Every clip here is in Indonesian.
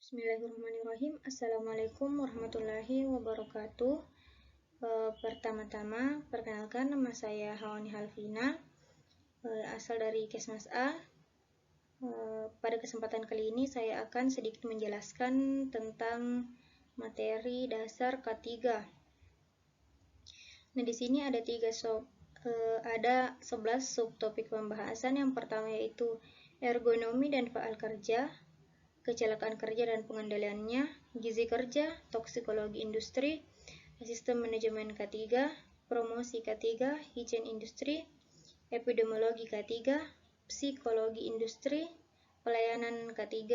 Bismillahirrahmanirrahim. Assalamualaikum warahmatullahi wabarakatuh. Pertama-tama, perkenalkan nama saya Hawani Halvina, asal dari Kesmas A. Pada kesempatan kali ini saya akan sedikit menjelaskan tentang materi dasar K3. Nah, di sini ada 11 subtopik pembahasan. Yang pertama yaitu ergonomi dan faal kerja, kecelakaan kerja dan pengendaliannya, gizi kerja, toksikologi industri, sistem manajemen K3, promosi K3, higien industri, epidemiologi K3, psikologi industri, pelayanan K3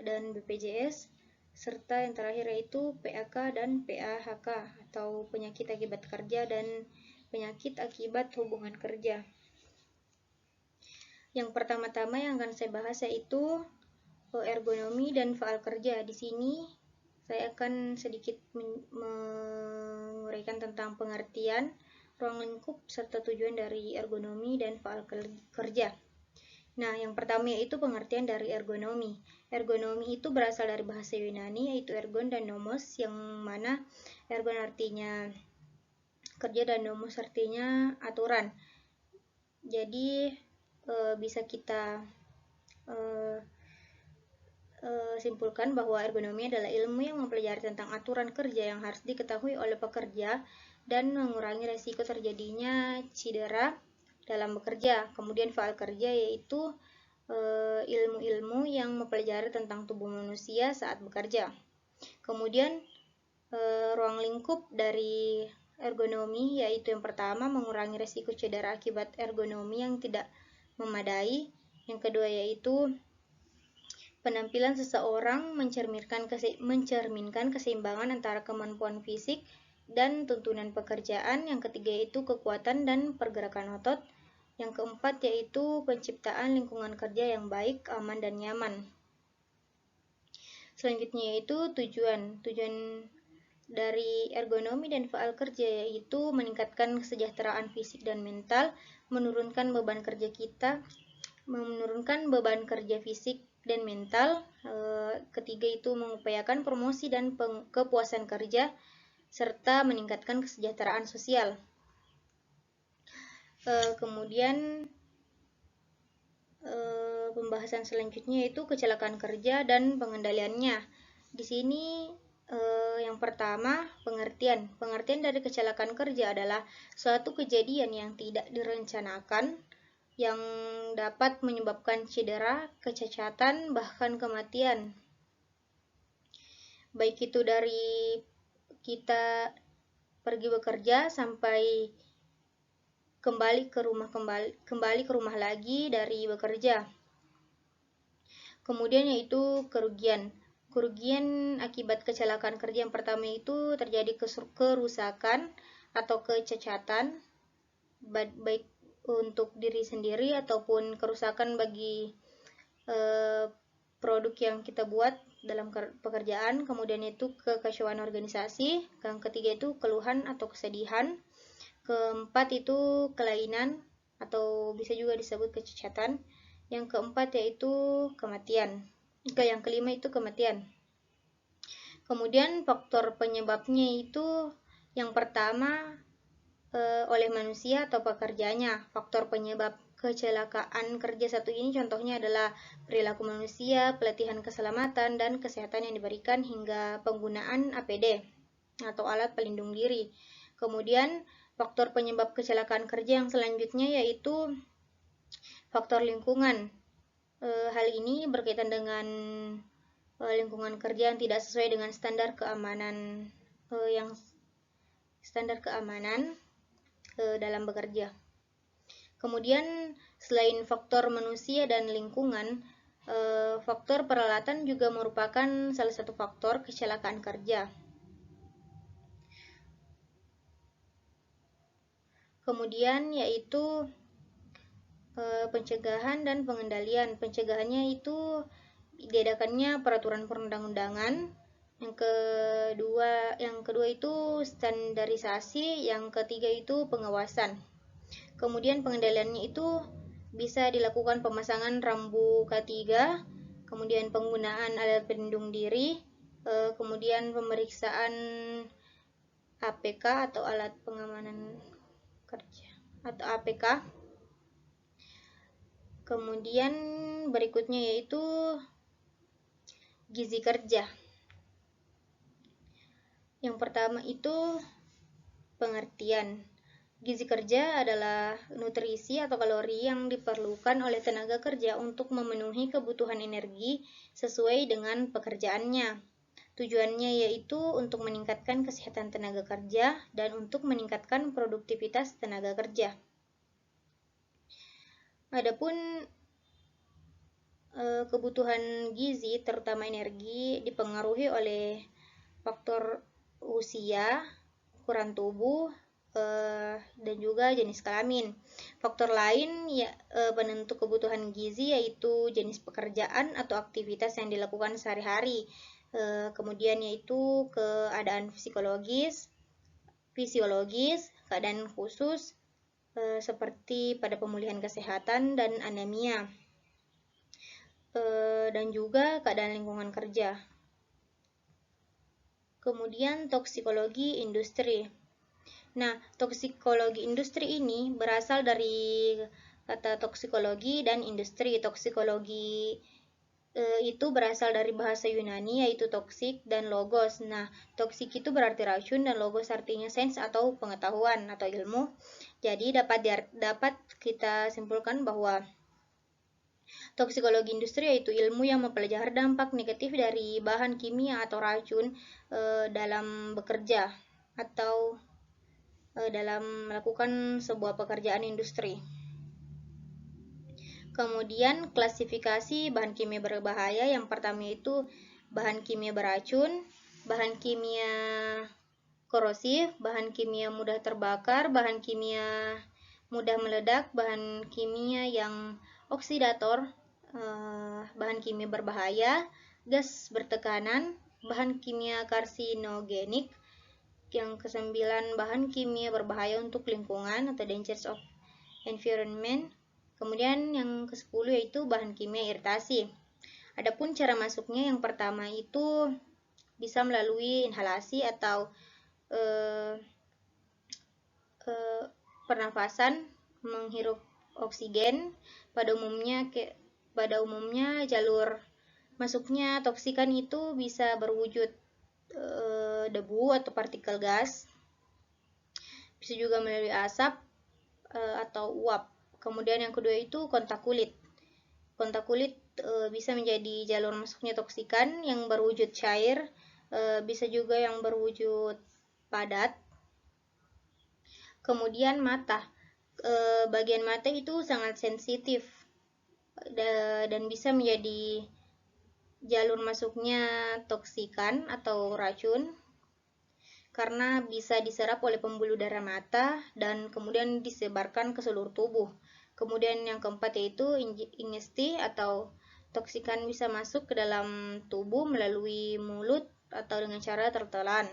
dan BPJS, serta yang terakhir yaitu PAK dan PAHK atau penyakit akibat kerja dan penyakit akibat hubungan kerja. Yang pertama-tama yang akan saya bahas yaitu ergonomi dan faal kerja. Di sini saya akan sedikit menguraikan tentang pengertian, ruang lingkup, serta tujuan dari ergonomi dan faal kerja. Nah, yang pertama yaitu pengertian dari ergonomi. Ergonomi itu berasal dari bahasa Yunani yaitu ergon dan nomos, yang mana ergon artinya kerja dan nomos artinya aturan. Jadi bisa kita simpulkan bahwa ergonomi adalah ilmu yang mempelajari tentang aturan kerja yang harus diketahui oleh pekerja dan mengurangi resiko terjadinya cedera dalam bekerja. Kemudian faal kerja yaitu ilmu-ilmu yang mempelajari tentang tubuh manusia saat bekerja. Kemudian ruang lingkup dari ergonomi yaitu yang pertama mengurangi resiko cedera akibat ergonomi yang tidak memadai. Yang kedua yaitu penampilan seseorang mencerminkan keseimbangan antara kemampuan fisik dan tuntunan pekerjaan. Yang ketiga yaitu kekuatan dan pergerakan otot. Yang keempat yaitu penciptaan lingkungan kerja yang baik, aman, dan nyaman. Selanjutnya yaitu tujuan dari ergonomi dan faal kerja yaitu meningkatkan kesejahteraan fisik dan mental, menurunkan beban kerja fisik dan mental. Ketiga itu mengupayakan promosi dan kepuasan kerja serta meningkatkan kesejahteraan sosial. Kemudian pembahasan selanjutnya yaitu kecelakaan kerja dan pengendaliannya. Di sini yang pertama pengertian dari kecelakaan kerja adalah suatu kejadian yang tidak direncanakan yang dapat menyebabkan cedera, kecacatan, bahkan kematian. Baik itu dari kita pergi bekerja sampai kembali ke rumah lagi dari bekerja. Kemudian yaitu kerugian akibat kecelakaan kerja. Yang pertama itu terjadi kerusakan atau kecacatan baik untuk diri sendiri ataupun kerusakan bagi produk yang kita buat dalam pekerjaan. Kemudian itu kekacauan organisasi. Yang ketiga itu keluhan atau kesedihan. Keempat itu kelainan atau bisa juga disebut kecacatan. Yang keempat yaitu kematian. Yang kelima itu kematian. Kemudian faktor penyebabnya itu yang pertama oleh manusia atau pekerjanya. Faktor penyebab kecelakaan kerja satu ini contohnya adalah perilaku manusia, pelatihan keselamatan dan kesehatan yang diberikan hingga penggunaan APD atau alat pelindung diri. Kemudian faktor penyebab kecelakaan kerja yang selanjutnya yaitu faktor lingkungan. Hal ini berkaitan dengan lingkungan kerja yang tidak sesuai dengan standar keamanan dalam bekerja. Kemudian selain faktor manusia dan lingkungan, faktor peralatan juga merupakan salah satu faktor kecelakaan kerja. Kemudian yaitu pencegahan dan pengendalian. Pencegahannya itu diadakannya peraturan perundang-undangan. Yang kedua itu standarisasi, yang ketiga itu pengawasan. Kemudian pengendaliannya itu bisa dilakukan pemasangan rambu K3, kemudian penggunaan alat pelindung diri, kemudian pemeriksaan APK atau alat pengamanan kerja atau APK. Kemudian berikutnya yaitu gizi kerja. Yang pertama itu pengertian. Gizi kerja adalah nutrisi atau kalori yang diperlukan oleh tenaga kerja untuk memenuhi kebutuhan energi sesuai dengan pekerjaannya. Tujuannya yaitu untuk meningkatkan kesehatan tenaga kerja dan untuk meningkatkan produktivitas tenaga kerja. Adapun kebutuhan gizi, terutama energi, dipengaruhi oleh faktor usia, ukuran tubuh, dan juga jenis kelamin. Faktor lain ya penentu kebutuhan gizi yaitu jenis pekerjaan atau aktivitas yang dilakukan sehari-hari. Kemudian yaitu keadaan fisiologis, keadaan khusus seperti pada pemulihan kesehatan dan anemia, dan juga keadaan lingkungan kerja. Kemudian toksikologi industri. Nah, toksikologi industri ini berasal dari kata toksikologi dan industri. Toksikologi itu berasal dari bahasa Yunani yaitu toksik dan logos. Nah, toksik itu berarti racun dan logos artinya sains atau pengetahuan atau ilmu. Jadi dapat kita simpulkan bahwa toksikologi industri yaitu ilmu yang mempelajari dampak negatif dari bahan kimia atau racun dalam bekerja atau dalam melakukan sebuah pekerjaan industri. Kemudian klasifikasi bahan kimia berbahaya. Yang pertama itu bahan kimia beracun, bahan kimia korosif, bahan kimia mudah terbakar, bahan kimia mudah meledak, bahan kimia yang oksidator, bahan kimia berbahaya, gas bertekanan, bahan kimia karsinogenik. Yang ke-9 bahan kimia berbahaya untuk lingkungan atau dangers of environment. Kemudian yang ke-10 yaitu bahan kimia iritasi. Adapun cara masuknya, yang pertama itu bisa melalui inhalasi atau pernafasan, menghirup oksigen. Pada umumnya jalur masuknya toksikan itu bisa berwujud debu atau partikel gas, bisa juga melalui asap atau uap. Kemudian yang kedua itu kontak kulit. Kontak kulit bisa menjadi jalur masuknya toksikan yang berwujud cair, bisa juga yang berwujud padat. Kemudian mata. Bagian mata itu sangat sensitif dan bisa menjadi jalur masuknya toksikan atau racun karena bisa diserap oleh pembuluh darah mata dan kemudian disebarkan ke seluruh tubuh. Kemudian yang keempat yaitu ingesti atau toksikan bisa masuk ke dalam tubuh melalui mulut atau dengan cara tertelan.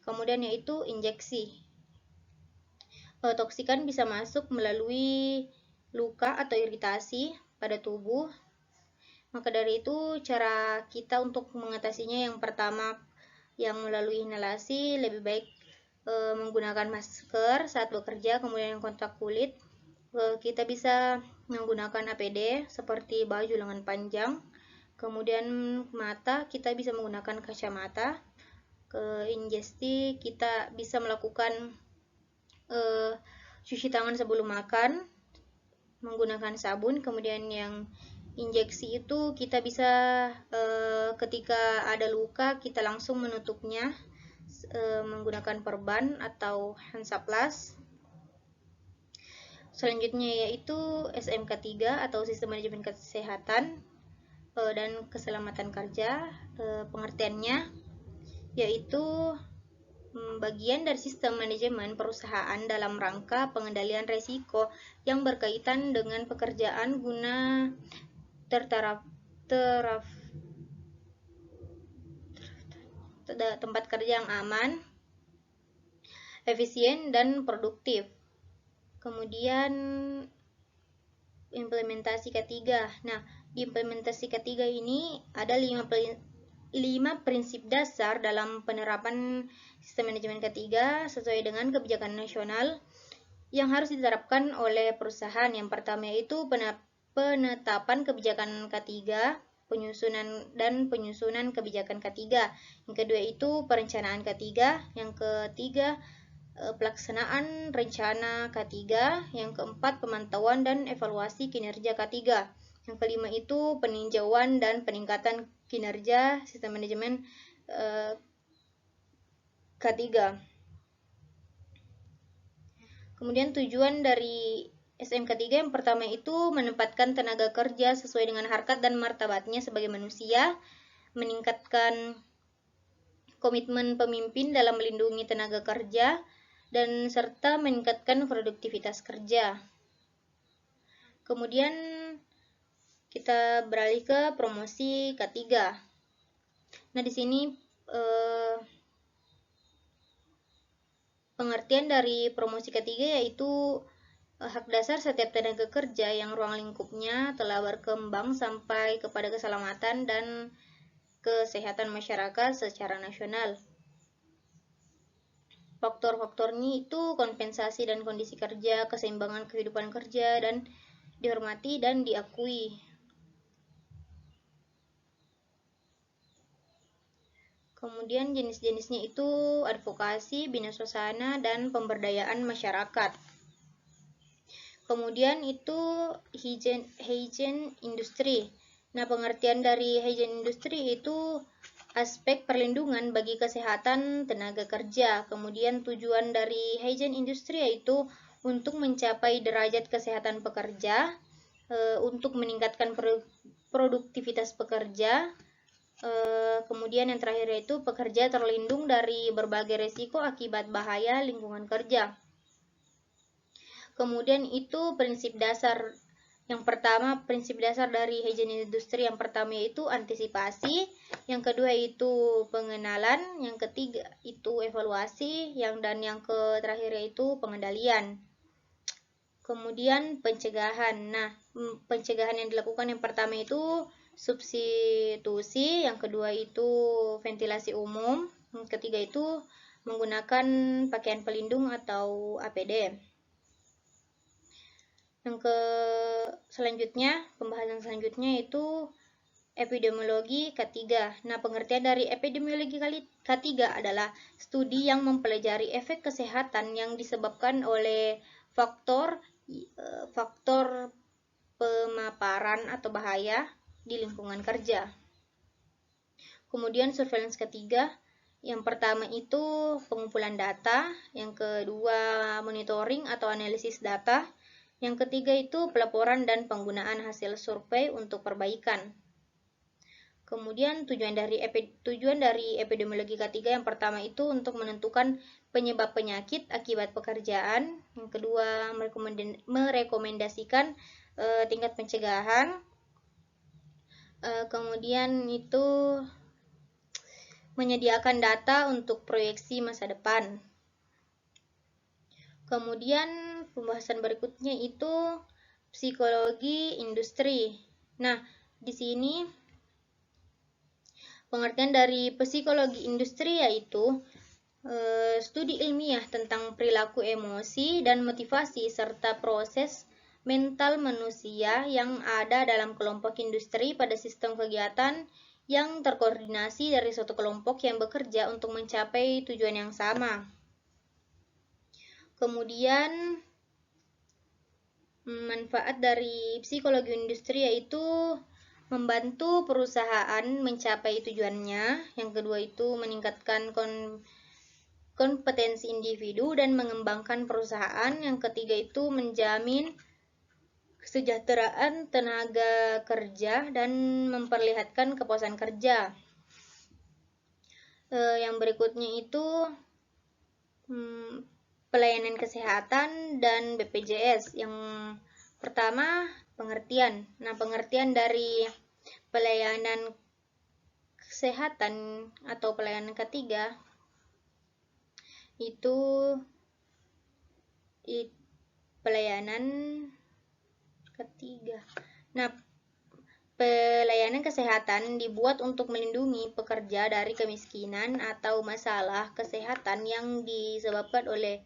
Kemudian yaitu injeksi. Toksikan bisa masuk melalui luka atau iritasi pada tubuh. Maka dari itu cara kita untuk mengatasinya, yang pertama yang melalui inhalasi lebih baik menggunakan masker saat bekerja. Kemudian yang kontak kulit kita bisa menggunakan APD seperti baju lengan panjang. Kemudian mata kita bisa menggunakan kacamata. Ingesti kita bisa melakukan cuci tangan sebelum makan menggunakan sabun. Kemudian yang injeksi itu kita bisa ketika ada luka kita langsung menutupnya menggunakan perban atau Hansaplast. Selanjutnya yaitu SMK 3 atau Sistem Manajemen Kesehatan dan Keselamatan Kerja. Pengertiannya yaitu bagian dari sistem manajemen perusahaan dalam rangka pengendalian risiko yang berkaitan dengan pekerjaan guna tempat kerja yang aman, efisien, dan produktif. Kemudian implementasi ketiga. Nah, Di implementasi ketiga ini ada 5 prinsip dasar dalam penerapan sistem manajemen ketiga sesuai dengan kebijakan nasional yang harus diterapkan oleh perusahaan. Yang pertama yaitu penetapan kebijakan K3, penyusunan kebijakan K3. Yang kedua itu perencanaan K3. Yang ketiga pelaksanaan rencana K3. Yang keempat pemantauan dan evaluasi kinerja K3. Yang kelima itu peninjauan dan peningkatan kinerja sistem manajemen K3. Kemudian tujuan dari SMK3 yang pertama itu menempatkan tenaga kerja sesuai dengan harkat dan martabatnya sebagai manusia, meningkatkan komitmen pemimpin dalam melindungi tenaga kerja, dan serta meningkatkan produktivitas kerja. Kemudian kita beralih ke promosi K3. Nah, di sini pengertian dari promosi K3 yaitu hak dasar setiap tenaga kerja yang ruang lingkupnya telah berkembang sampai kepada keselamatan dan kesehatan masyarakat secara nasional. Faktor-faktornya itu kompensasi dan kondisi kerja, keseimbangan kehidupan kerja, dan dihormati dan diakui. Kemudian jenis-jenisnya itu advokasi, bina suasana, dan pemberdayaan masyarakat. Kemudian itu hygiene industri. Nah, pengertian dari hygiene industri itu aspek perlindungan bagi kesehatan tenaga kerja. Kemudian tujuan dari hygiene industri yaitu untuk mencapai derajat kesehatan pekerja, untuk meningkatkan produktivitas pekerja. Kemudian yang terakhir yaitu pekerja terlindung dari berbagai risiko akibat bahaya lingkungan kerja. Kemudian itu prinsip dasar. Yang pertama, prinsip dasar dari hygiene industri yang pertama yaitu antisipasi, yang kedua itu pengenalan, yang ketiga itu evaluasi, dan yang terakhir yaitu pengendalian. Kemudian pencegahan. Nah, pencegahan yang dilakukan yang pertama itu substitusi, yang kedua itu ventilasi umum, yang ketiga itu menggunakan pakaian pelindung atau APD. Yang pembahasan selanjutnya itu epidemiologi K3. Nah, pengertian dari epidemiologi K3 adalah studi yang mempelajari efek kesehatan yang disebabkan oleh faktor pemaparan atau bahaya di lingkungan kerja. Kemudian surveillance K3, yang pertama itu pengumpulan data, yang kedua monitoring atau analisis data, yang ketiga itu pelaporan dan penggunaan hasil survei untuk perbaikan. Kemudian tujuan dari epidemiologi K3 yang pertama itu untuk menentukan penyebab penyakit akibat pekerjaan, yang kedua merekomendasikan tingkat pencegahan, kemudian itu menyediakan data untuk proyeksi masa depan. Kemudian pembahasan berikutnya itu psikologi industri. Nah, di sini pengertian dari psikologi industri yaitu studi ilmiah tentang perilaku emosi dan motivasi serta proses mental manusia yang ada dalam kelompok industri pada sistem kegiatan yang terkoordinasi dari suatu kelompok yang bekerja untuk mencapai tujuan yang sama. Kemudian manfaat dari psikologi industri yaitu membantu perusahaan mencapai tujuannya. Yang kedua itu meningkatkan kompetensi individu dan mengembangkan perusahaan. Yang ketiga itu menjamin kesejahteraan tenaga kerja dan memperlihatkan kepuasan kerja. Yang berikutnya itu pelayanan kesehatan dan BPJS. Yang pertama pengertian. Nah, pengertian dari pelayanan kesehatan atau pelayanan K3 itu pelayanan K3. Nah, Pelayanan kesehatan dibuat untuk melindungi pekerja dari kemiskinan atau masalah kesehatan yang disebabkan oleh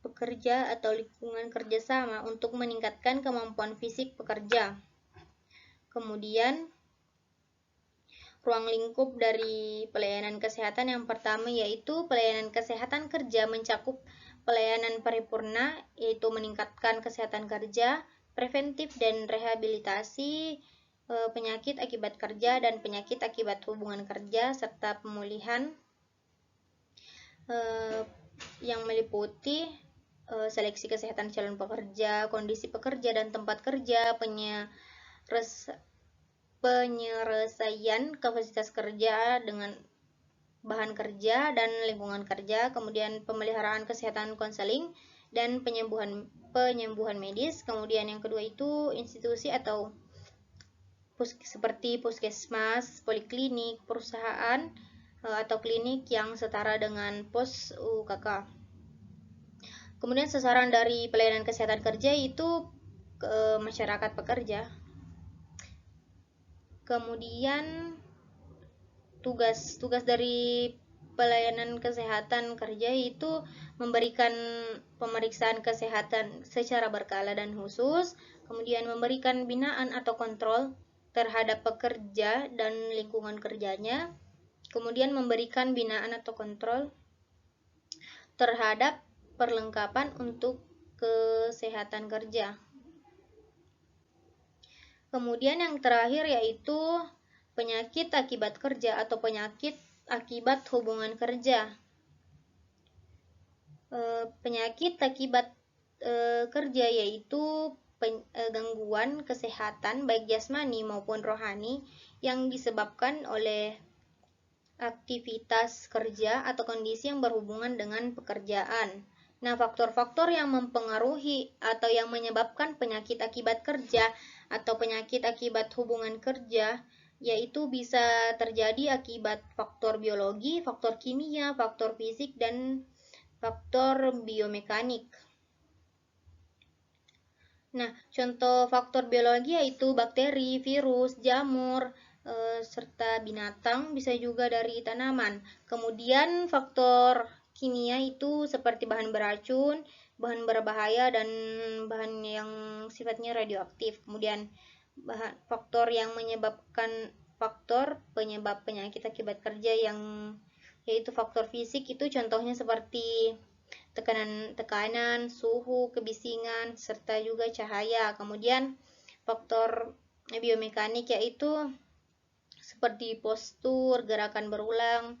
pekerja atau lingkungan kerjasama untuk meningkatkan kemampuan fisik pekerja. Kemudian, ruang lingkup dari pelayanan kesehatan yang pertama yaitu pelayanan kesehatan kerja mencakup pelayanan paripurna, yaitu meningkatkan kesehatan kerja, preventif dan rehabilitasi penyakit akibat kerja dan penyakit akibat hubungan kerja, serta pemulihan yang meliputi seleksi kesehatan calon pekerja, kondisi pekerja dan tempat kerja, penyelesaian kapasitas kerja dengan bahan kerja dan lingkungan kerja, kemudian pemeliharaan kesehatan konseling dan penyembuhan medis. Kemudian yang kedua itu institusi atau seperti puskesmas, poliklinik, perusahaan atau klinik yang setara dengan pos UKK. Kemudian sasaran dari pelayanan kesehatan kerja itu ke masyarakat pekerja. Kemudian tugas dari pelayanan kesehatan kerja itu memberikan pemeriksaan kesehatan secara berkala dan khusus, kemudian memberikan binaan atau kontrol terhadap pekerja dan lingkungan kerjanya, kemudian memberikan binaan atau kontrol terhadap perlengkapan untuk kesehatan kerja. Kemudian yang terakhir yaitu penyakit akibat kerja atau penyakit akibat hubungan kerja. Penyakit akibat kerja yaitu gangguan kesehatan baik jasmani maupun rohani yang disebabkan oleh aktivitas kerja atau kondisi yang berhubungan dengan pekerjaan. Nah, faktor-faktor yang mempengaruhi atau yang menyebabkan penyakit akibat kerja atau penyakit akibat hubungan kerja yaitu bisa terjadi akibat faktor biologi, faktor kimia, faktor fisik, dan faktor biomekanik. Nah, contoh faktor biologi yaitu bakteri, virus, jamur, serta binatang, bisa juga dari tanaman. Kemudian faktor kimia itu seperti bahan beracun, bahan berbahaya, dan bahan yang sifatnya radioaktif. Kemudian faktor penyebab penyakit akibat kerja yaitu faktor fisik itu contohnya seperti tekanan, suhu, kebisingan, serta juga cahaya. Kemudian faktor biomekanik yaitu seperti postur, gerakan berulang,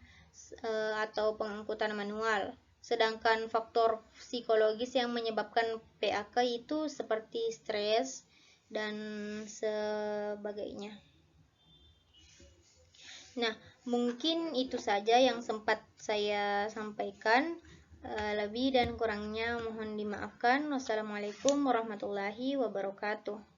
atau pengangkutan manual. Sedangkan faktor psikologis yang menyebabkan PAK itu seperti stres dan sebagainya. Nah, mungkin itu saja yang sempat saya sampaikan. Lebih dan kurangnya mohon dimaafkan. Wassalamualaikum warahmatullahi wabarakatuh.